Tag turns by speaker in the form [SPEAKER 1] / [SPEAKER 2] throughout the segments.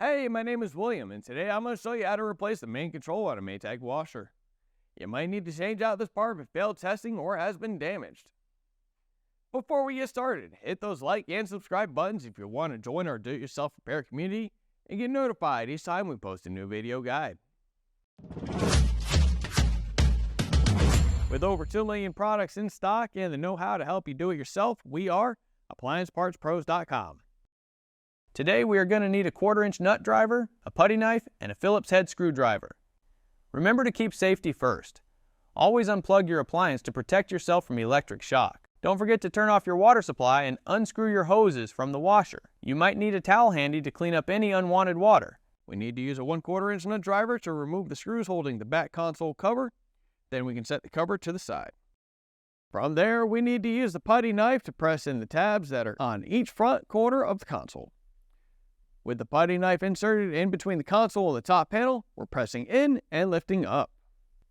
[SPEAKER 1] Hey, my name is William, and today I'm going to show you how to replace the main control on a Maytag washer. You might need to change out this part if it failed testing or has been damaged. Before we get started, hit those like and subscribe buttons if you want to join our do-it-yourself repair community and get notified each time we post a new video guide. With over 2 million products in stock and the know-how to help you do it yourself, we are AppliancePartsPros.com. Today we are going to need a 1/4-inch nut driver, a putty knife, and a Phillips head screwdriver. Remember to keep safety first. Always unplug your appliance to protect yourself from electric shock. Don't forget to turn off your water supply and unscrew your hoses from the washer. You might need a towel handy to clean up any unwanted water. We need to use a 1/4-inch nut driver to remove the screws holding the back console cover. Then we can set the cover to the side. From there, we need to use the putty knife to press in the tabs that are on each front corner of the console. With the putty knife inserted in between the console and the top panel, we're pressing in and lifting up.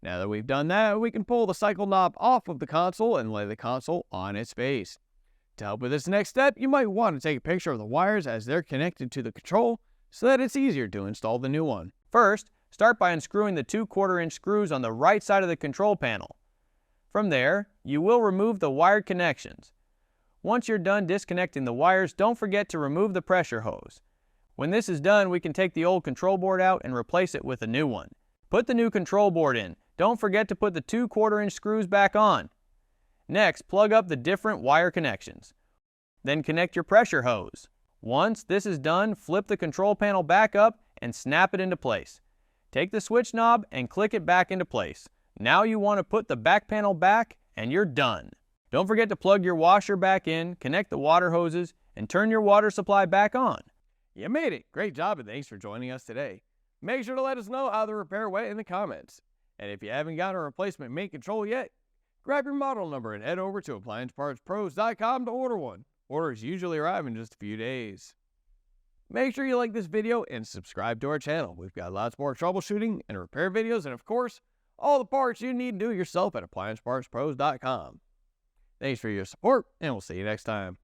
[SPEAKER 1] Now that we've done that, we can pull the cycle knob off of the console and lay the console on its base. To help with this next step, you might want to take a picture of the wires as they're connected to the control so that it's easier to install the new one. First, start by unscrewing the 2 1/4-inch screws on the right side of the control panel. From there, you will remove the wired connections. Once you're done disconnecting the wires, don't forget to remove the pressure hose. When this is done, we can take the old control board out and replace it with a new one. Put the new control board in. Don't forget to put the 2 1/4-inch screws back on. Next, plug up the different wire connections. Then connect your pressure hose. Once this is done, flip the control panel back up and snap it into place. Take the switch knob and click it back into place. Now you want to put the back panel back and you're done. Don't forget to plug your washer back in, connect the water hoses, and turn your water supply back on. You made it! Great job and thanks for joining us today. Make sure to let us know how the repair went in the comments. And if you haven't got a replacement main control yet, grab your model number and head over to AppliancePartsPros.com to order one. Orders usually arrive in just a few days. Make sure you like this video and subscribe to our channel. We've got lots more troubleshooting and repair videos and of course, all the parts you need to do yourself at AppliancePartsPros.com. Thanks for your support and we'll see you next time.